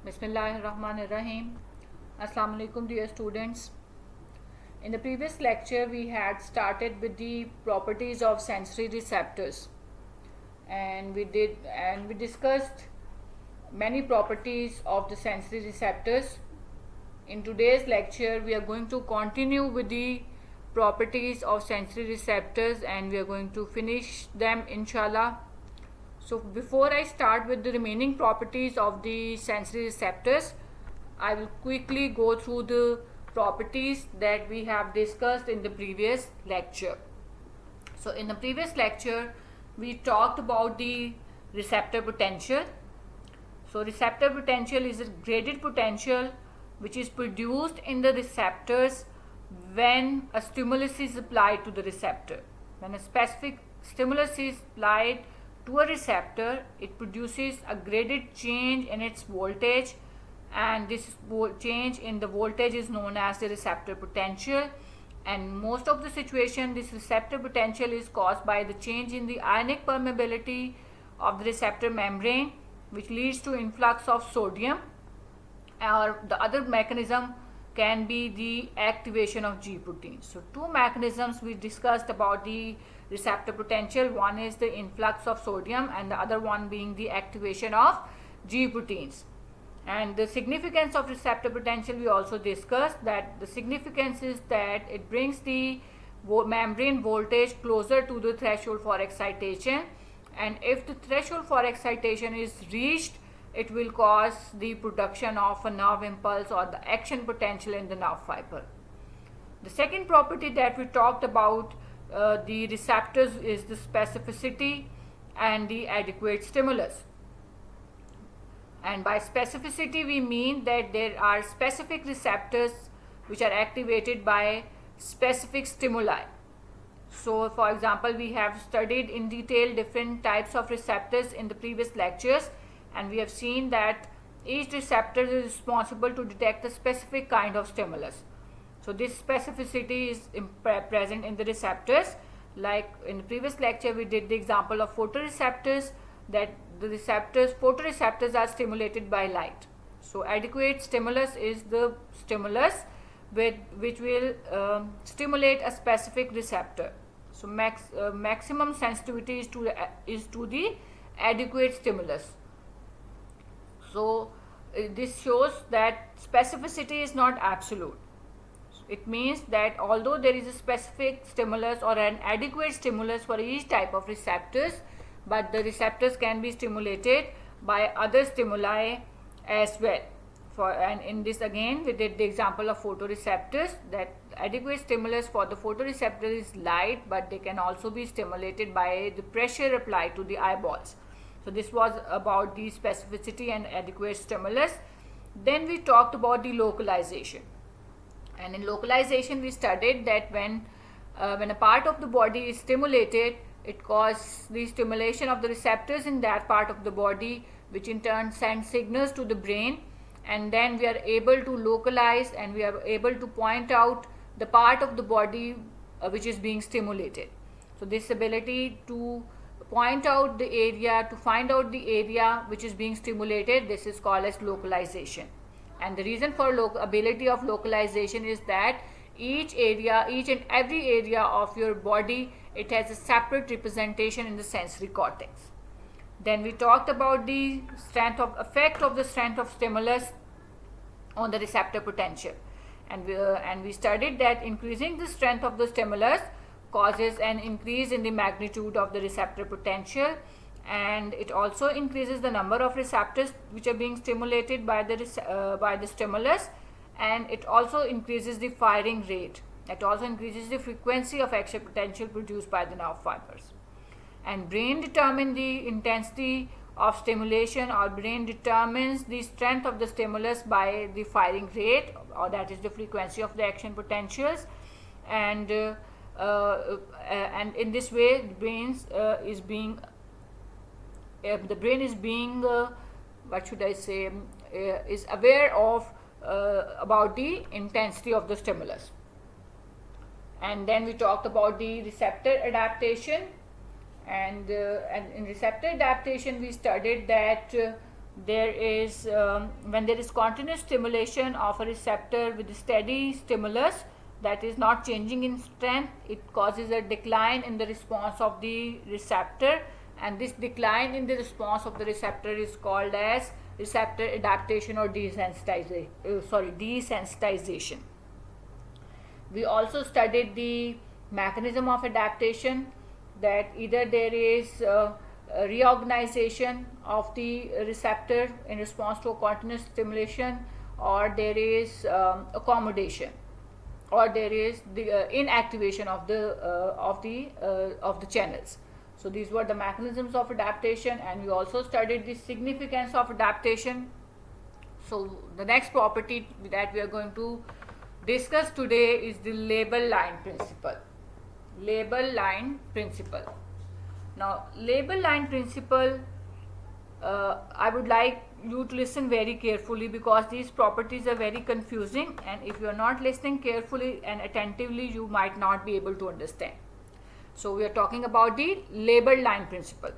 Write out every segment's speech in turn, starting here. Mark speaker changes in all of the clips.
Speaker 1: Bismillahirrahmanirrahim. Assalamu alaikum dear students. In the previous lecture we had started with the properties of sensory receptors and we discussed many properties of the sensory receptors. In today's lecture we are going to continue with the properties of sensory receptors and we are going to finish them inshallah. So before I start with the remaining properties of the sensory receptors, I will quickly go through the properties that we have discussed in the previous lecture. So in the previous lecture, we talked about the receptor potential. So receptor potential is a graded potential which is produced in the receptors when a stimulus is applied to the receptor. When a specific stimulus is applied to a receptor, it produces a graded change in its voltage, and this change in the voltage is known as the receptor potential. And most of the situation, this receptor potential is caused by the change in the ionic permeability of the receptor membrane, which leads to influx of sodium, or the other mechanism can be the activation of G proteins. So two mechanisms we discussed about the receptor potential. One is the influx of sodium and the other one being the activation of G proteins. And the significance of receptor potential we also discussed, that the significance is that it brings the membrane voltage closer to the threshold for excitation, and if the threshold for excitation is reached, it will cause the production of a nerve impulse or the action potential in the nerve fiber. The second property that we talked about the receptors is the specificity and the adequate stimulus. And by specificity we mean that there are specific receptors which are activated by specific stimuli. So for example, we have studied in detail different types of receptors in the previous lectures, and we have seen that each receptor is responsible to detect a specific kind of stimulus. So this specificity is present in the receptors. Like in the previous lecture we did the example of photoreceptors, that the photoreceptors are stimulated by light. So adequate stimulus is the stimulus which will stimulate a specific receptor. So maximum sensitivity is to the adequate stimulus. So this shows that specificity is not absolute. It means that although there is a specific stimulus or an adequate stimulus for each type of receptors, but the receptors can be stimulated by other stimuli as well. And in this again we did the example of photoreceptors, that adequate stimulus for the photoreceptor is light, but they can also be stimulated by the pressure applied to the eyeballs. So this was about the specificity and adequate stimulus. Then we talked about the localization, and in localization we studied that when a part of the body is stimulated, it causes the stimulation of the receptors in that part of the body, which in turn sends signals to the brain, and then we are able to localize and we are able to point out the part of the body which is being stimulated. So this ability to point out the area, to find out the area which is being stimulated, this is called as localization. And the reason for ability of localization is that each and every area of your body, it has a separate representation in the sensory cortex. Then we talked about the effect of the strength of stimulus on the receptor potential, and we studied that increasing the strength of the stimulus causes an increase in the magnitude of the receptor potential, and it also increases the number of receptors which are being stimulated by the stimulus, and it also increases the firing rate. It also increases the frequency of action potential produced by the nerve fibers. And brain determines the intensity of stimulation, or brain determines the strength of the stimulus by the firing rate, or that is the frequency of the action potentials. And in this way the brain is being is aware of about the intensity of the stimulus. And then we talked about the receptor adaptation, and in receptor adaptation we studied that there is when there is continuous stimulation of a receptor with steady stimulus that is not changing in strength, it causes a decline in the response of the receptor, and this decline in the response of the receptor is called as receptor adaptation or desensitization. We also studied the mechanism of adaptation, that either there is a reorganization of the receptor in response to a continuous stimulation, or there is accommodation, or there is the inactivation of the channels. So these were the mechanisms of adaptation, and we also studied the significance of adaptation. So the next property that we are going to discuss today is the label line principle. Label line principle. Now, label line principle, I would like you to listen very carefully, because these properties are very confusing, and if you are not listening carefully and attentively, you might not be able to understand. So we are talking about the label line principle.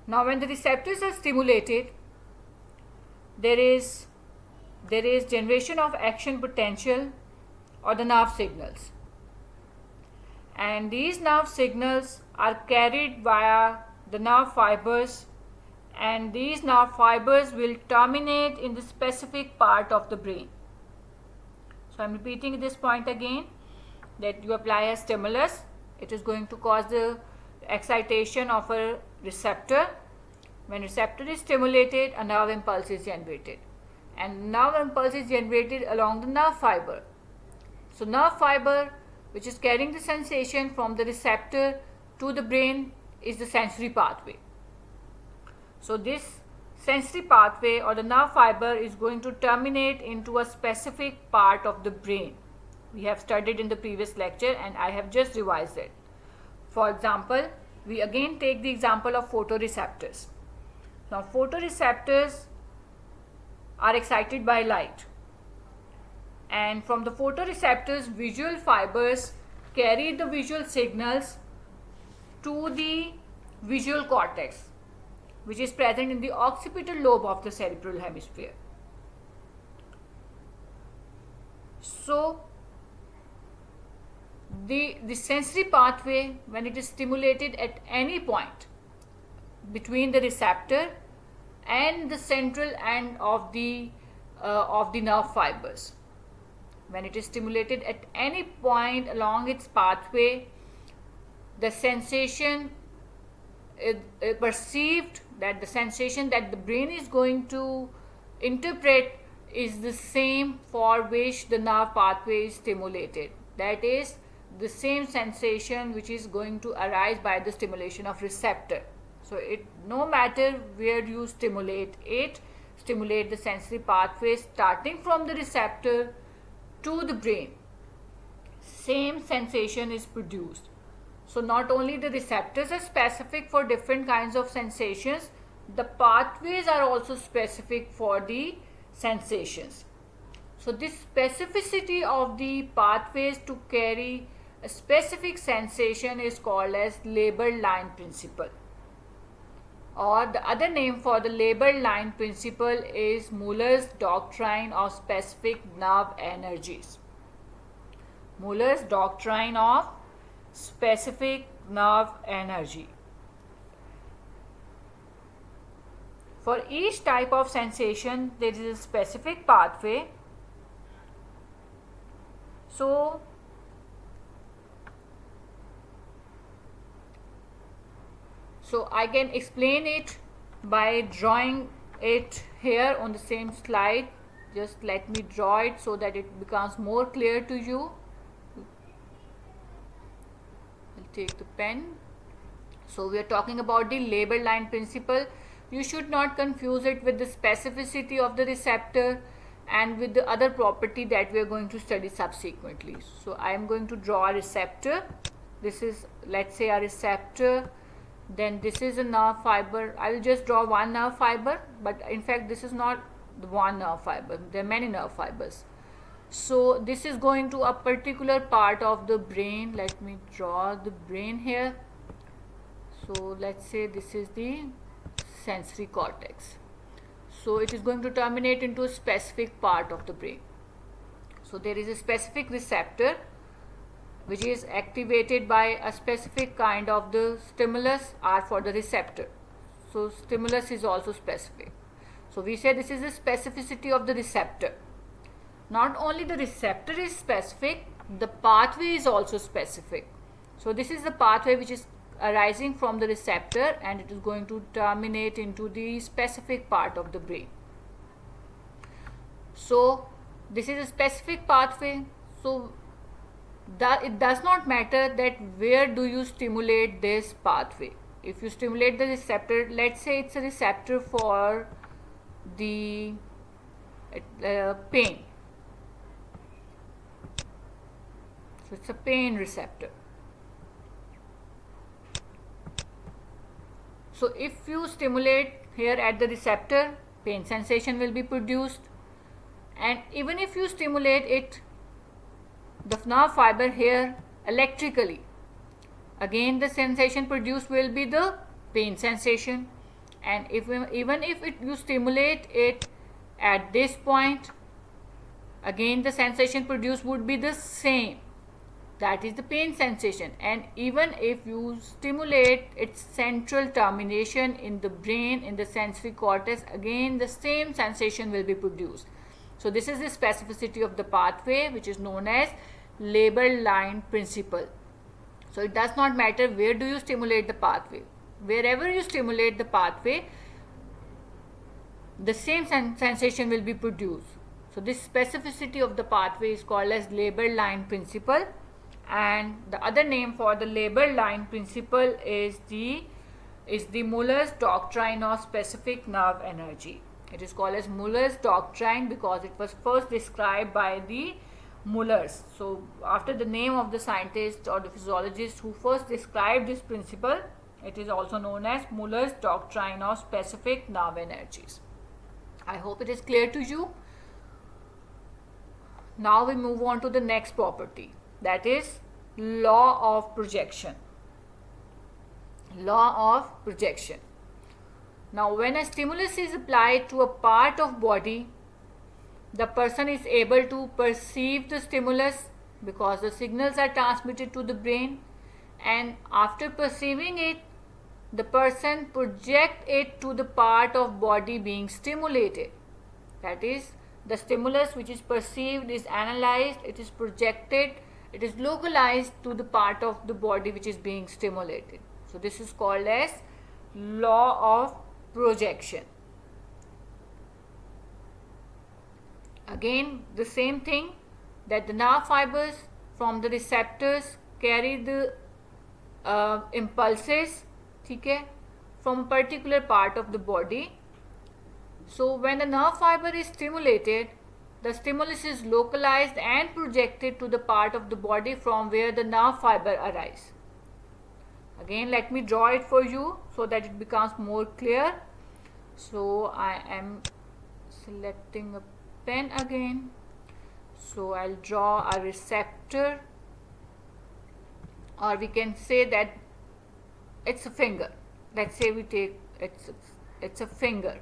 Speaker 1: Now, when the receptors are stimulated, there is generation of action potential or the nerve signals, and these nerve signals are carried via the nerve fibers, and these nerve fibers will terminate in the specific part of the brain. So I am repeating this point again, that you apply a stimulus, it is going to cause the excitation of a receptor. When receptor is stimulated, a nerve impulse is generated, and nerve impulse is generated along the nerve fiber. So nerve fiber, which is carrying the sensation from the receptor to the brain, is the sensory pathway. So this sensory pathway or the nerve fiber is going to terminate into a specific part of the brain. We have studied in the previous lecture, and I have just revised it. For example, we again take the example of photoreceptors. Now, photoreceptors are excited by light, and from the photoreceptors, visual fibers carry the visual signals to the visual cortex, which is present in the occipital lobe of the cerebral hemisphere. So the sensory pathway, when it is stimulated at any point between the receptor and the central end of the nerve fibers, when it is stimulated at any point along its pathway, the sensation perceived, that the sensation that the brain is going to interpret is the same for which the nerve pathway is stimulated. That is the same sensation which is going to arise by the stimulation of receptor. So it, no matter where you stimulate the sensory pathway starting from the receptor to the brain, same sensation is produced. So not only the receptors are specific for different kinds of sensations, the pathways are also specific for the sensations. So this specificity of the pathways to carry a specific sensation is called as label line principle, or the other name for the label line principle is Muller's doctrine of specific nerve energies. Muller's doctrine of specific nerve energy. For each type of sensation, there is a specific pathway. So I can explain it by drawing it here on the same slide. Just let me draw it so that it becomes more clear to you. I'll take the pen. So we are talking about the label line principle. You should not confuse it with the specificity of the receptor and with the other property that we are going to study subsequently. So I am going to draw a receptor. This is, let's say, a receptor. Then this is a nerve fiber. I will just draw one nerve fiber, but in fact this is not the one nerve fiber. There are many nerve fibers. So this is going to a particular part of the brain. Let me draw the brain here. So let's say this is the sensory cortex. So it is going to terminate into a specific part of the brain. So there is a specific receptor which is activated by a specific kind of the stimulus or for the receptor. So stimulus is also specific. So we say this is the specificity of the receptor. Not only the receptor is specific, the pathway is also specific. So this is the pathway which is arising from the receptor, and it is going to terminate into the specific part of the brain. So this is a specific pathway. So it does not matter that where do you stimulate this pathway. If you stimulate the receptor, let's say it's a receptor for the pain. So it's a pain receptor. So if you stimulate here at the receptor, pain sensation will be produced. And even if you stimulate it, the nerve fiber here electrically, again the sensation produced will be the pain sensation. And even if you stimulate it at this point, again the sensation produced would be the same, that is the pain sensation. And even if you stimulate its central termination in the brain, in the sensory cortex, again the same sensation will be produced. So this is the specificity of the pathway, which is known as labeled line principle. So it does not matter where do you stimulate the pathway. Wherever you stimulate the pathway, the same sensation will be produced. So this specificity of the pathway is called as labeled line principle. And the other name for the labeled line principle is the Muller's doctrine of specific nerve energy. It is called as Muller's doctrine because it was first described by the Mullers. So after the name of the scientist or the physiologist who first described this principle, it is also known as Muller's doctrine of specific nerve energies. I hope it is clear to you. Now we move on to the next property, that is law of projection. Law of projection. Now when a stimulus is applied to a part of body, the person is able to perceive the stimulus because the signals are transmitted to the brain, and after perceiving it, the person projects it to the part of body being stimulated. That is, the stimulus which is perceived is analyzed, it is projected, it is localized to the part of the body which is being stimulated. So this is called as law of projection. Again the same thing, that the nerve fibers from the receptors carry the impulses, okay, from a particular part of the body. So when the nerve fiber is stimulated, the stimulus is localized and projected to the part of the body from where the nerve fiber arises. Again let me draw it for you so that it becomes more clear. So I am selecting a pen again. So I'll draw a receptor, or we can say that it's a finger. Let's say we take it's a finger.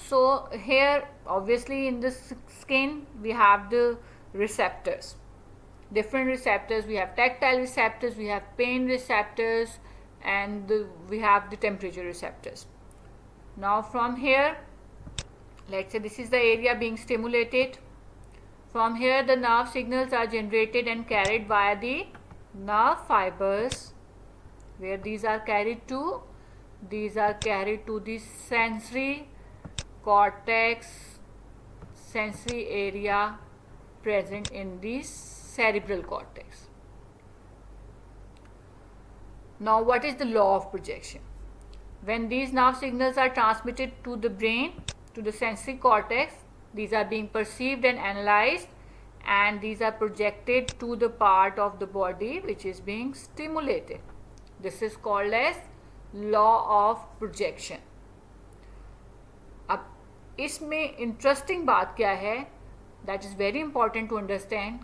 Speaker 1: So here obviously in the skin we have the receptors, different receptors. We have tactile receptors, we have pain receptors, and we have the temperature receptors. Now from here, let's say this is the area being stimulated. From here the nerve signals are generated and carried via the nerve fibers. Where these are carried to? These are carried to the sensory cortex, sensory area present in the cerebral cortex. Now what is the law of projection? When these nerve signals are transmitted to the brain, to the sensory cortex, these are being perceived and analyzed, and these are projected to the part of the body which is being stimulated. This is called as law of projection. इसमें interesting बात क्या है, that is very important to understand,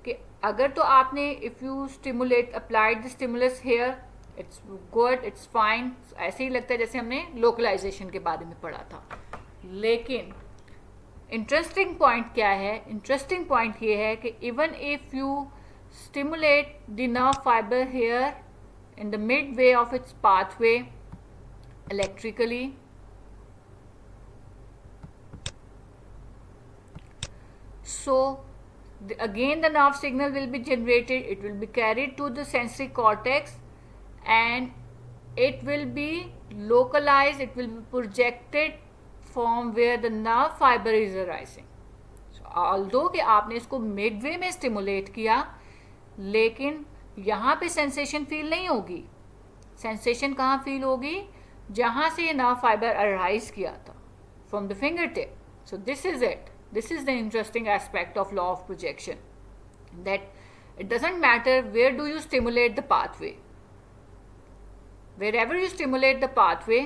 Speaker 1: कि अगर तो आपने if you stimulate applied the stimulus here, it's good, it's fine, ऐसे ही लगता है जैसे हमने लोकलाइजेशन के बारे में पढ़ा था। लेकिन इंटरेस्टिंग पॉइंट क्या है, इंटरेस्टिंग पॉइंट ये है कि even if you stimulate the nerve fibre here in the midway of its pathway electrically, so again the nerve signal will be generated, it will be carried to the sensory cortex and it will be localized, it will be projected from where the nerve fiber is arising. So although कि आपने इसको midway में stimulate किया, लेकिन यहाँ पे sensation feel नहीं होगी। सेंसेशन कहाँ फील होगी? जहाँ से ये नर्व फाइबर अराइज किया था, from the finger tip. So this is it, this is the interesting aspect of law of projection, that it doesn't matter where do you stimulate the pathway, wherever you stimulate the pathway,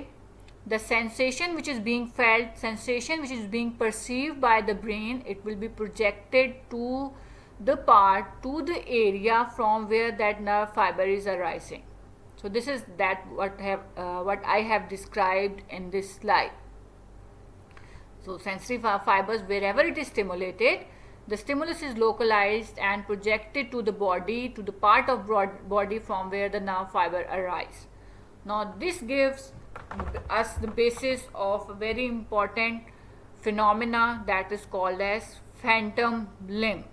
Speaker 1: the sensation which is being felt, sensation which is being perceived by the brain, it will be projected to the part, to the area from where that nerve fiber is arising. So this is that what I have described in this slide. So sensory fibers, wherever it is stimulated, the stimulus is localized and projected to the body, to the part of body from where the nerve fiber arise. Now this gives us the basis of a very important phenomena that is called as phantom limb.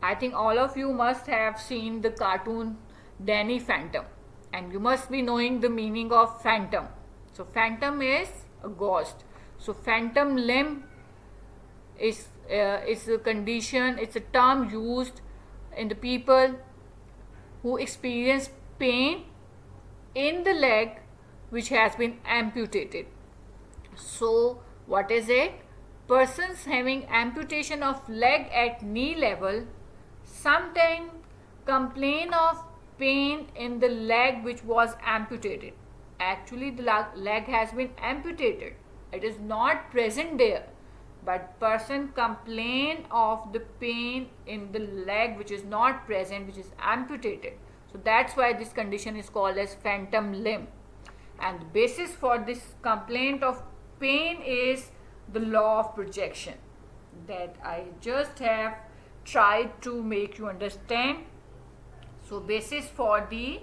Speaker 1: I think all of you must have seen the cartoon Danny Phantom, and you must be knowing the meaning of phantom. So phantom is a ghost. So phantom limb is a condition, it's a term used in the people who experience pain in the leg which has been amputated. So what is it? Persons having amputation of leg at knee level sometimes complain of pain in the leg which was amputated. Actually the leg has been amputated, it is not present there, but person complain of the pain in the leg which is not present, which is amputated. So that's why this condition is called as phantom limb. And the basis for this complaint of pain is the law of projection that I just have tried to make you understand. So basis for the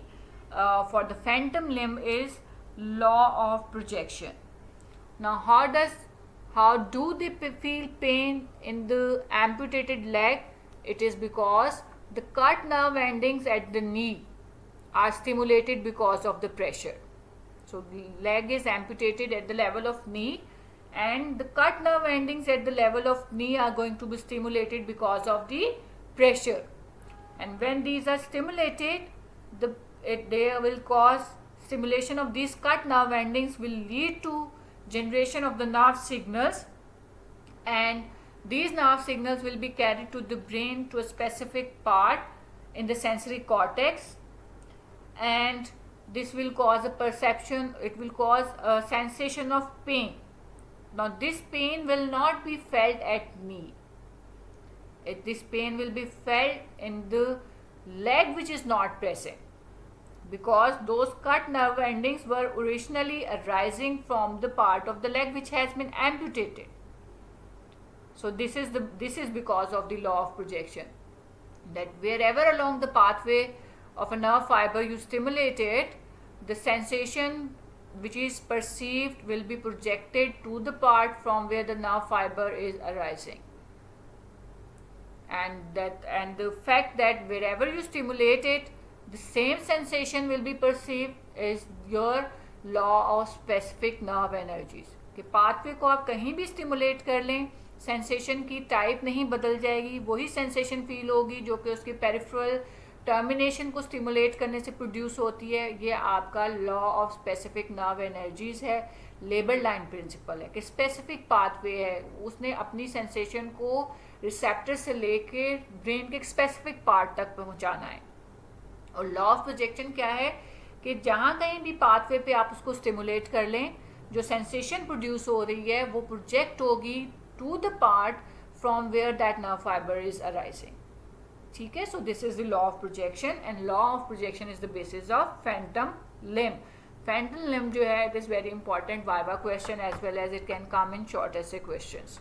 Speaker 1: phantom limb is law of projection. Now how do they feel pain in the amputated leg? It is because the cut nerve endings at the knee are stimulated because of the pressure. So the leg is amputated at the level of knee, and the cut nerve endings at the level of knee are going to be stimulated because of the pressure. And when these are stimulated, they will cause stimulation of these cut nerve endings will lead to generation of the nerve signals, and these nerve signals will be carried to the brain, to a specific part in the sensory cortex, and this will cause a perception, it will cause a sensation of pain. Now this pain will not be felt at knee, this pain will be felt in the leg which is not present, because those cut nerve endings were originally arising from the part of the leg which has been amputated. So this is because of the law of projection, that wherever along the pathway of a nerve fiber you stimulate it, the sensation which is perceived will be projected to the part from where the nerve fiber is arising. And the fact that wherever you stimulate it, the same sensation will be perceived is your law of specific nerve energies. कि pathway को आप कहीं भी stimulate कर लें, sensation की type नहीं बदल जाएगी, वही sensation feel होगी जो कि उसकी peripheral termination को stimulate करने से produce होती है. ये आपका law of specific nerve energies है, लेबर लाइन प्रिंसिपल है कि स्पेसिफिक पाथवे है, उसने अपनी सेंसेशन को रिसेप्टर से लेके ब्रेन के एक स्पेसिफिक पार्ट तक पहुंचाना है. और लॉ ऑफ प्रोजेक्शन क्या है कि जहाँ कहीं भी पाथवे पे आप उसको स्टिमुलेट कर लें, जो सेंसेशन प्रोड्यूस हो रही है वो प्रोजेक्ट होगी to the part from where that nerve fibre is arising. ठीक है, so this is the law of projection and law of projection is the basis of phantom limb. Phantom limb जो है it is very important viva question as well as it can come in short ऐसे questions.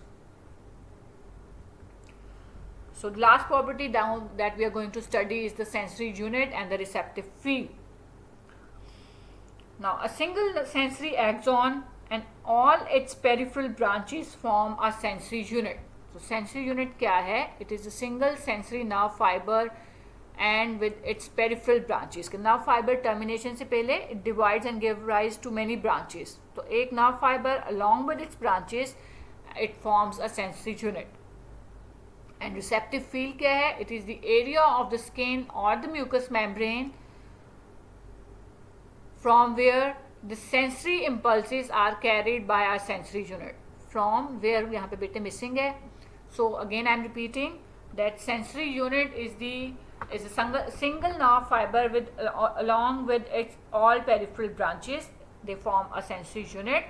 Speaker 1: So the last property down that we are going to study is the sensory unit and the receptive field. Now a single sensory axon and all its peripheral branches form a sensory unit. So sensory unit क्या है? It is a single sensory nerve fiber and with its peripheral branches. Nerve fiber termination से पहले it divides and gives rise to many branches. तो एक nerve fiber along with its branches it forms a sensory unit. And receptive field क्या है? It is the area of the skin or the mucous membrane from where the sensory impulses are carried by our sensory unit. From where यहाँ पे बेटे missing है. So again I am repeating that sensory unit is a single nerve fiber with along with its all peripheral branches. They form a sensory unit,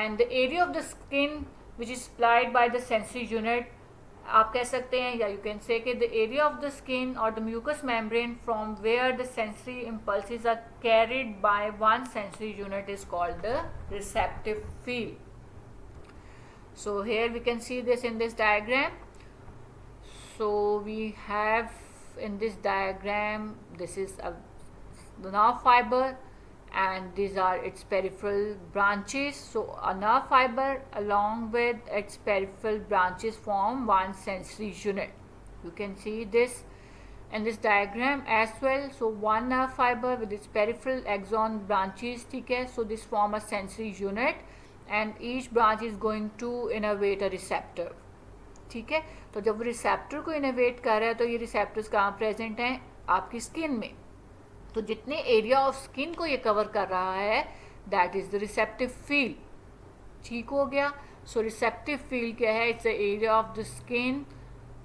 Speaker 1: and the area of the skin which is supplied by the sensory unit, आप कह सकते हैं या you can say कि the area of the skin और the mucous membrane from where the sensory impulses are carried by one sensory unit is called the receptive field. So here we can see this in this diagram. So we have in this diagram, this is the nerve fiber and these are its peripheral branches. So a nerve fiber along with its peripheral branches form one sensory unit. You can see this in this diagram as well. So one nerve fiber with its peripheral axon branches, ठीक है, so this form a sensory unit and each branch is going to innervate a receptor. ठीक है, तो जब receptor को innovate कर रहा है तो ये रिसेप्टर्स कहाँ प्रेजेंट हैं? आपकी स्किन में. तो जितने एरिया ऑफ स्किन को ये कवर कर रहा है that is the receptive field. ठीक हो गया. सो रिसेप्टिव फील्ड क्या है? It's the area of the skin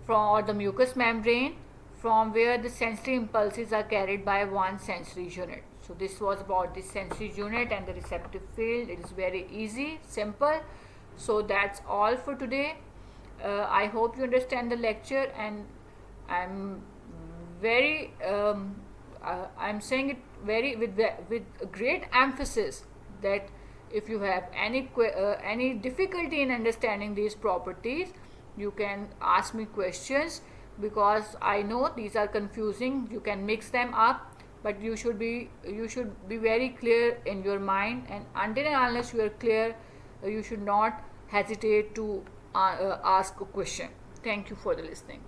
Speaker 1: from और the mucous membrane from where the sensory impulses are carried by one sensory unit. So this was about the sensory unit and the receptive field. It is very easy, simple. So that's all for today. I hope you understand the lecture, and I'm very I'm saying it very with great emphasis that if you have any difficulty in understanding these properties, you can ask me questions, because I know these are confusing. You can mix them up, but you should be very clear in your mind, and until and unless you are clear, you should not hesitate to ask a question. Thank you for the listening.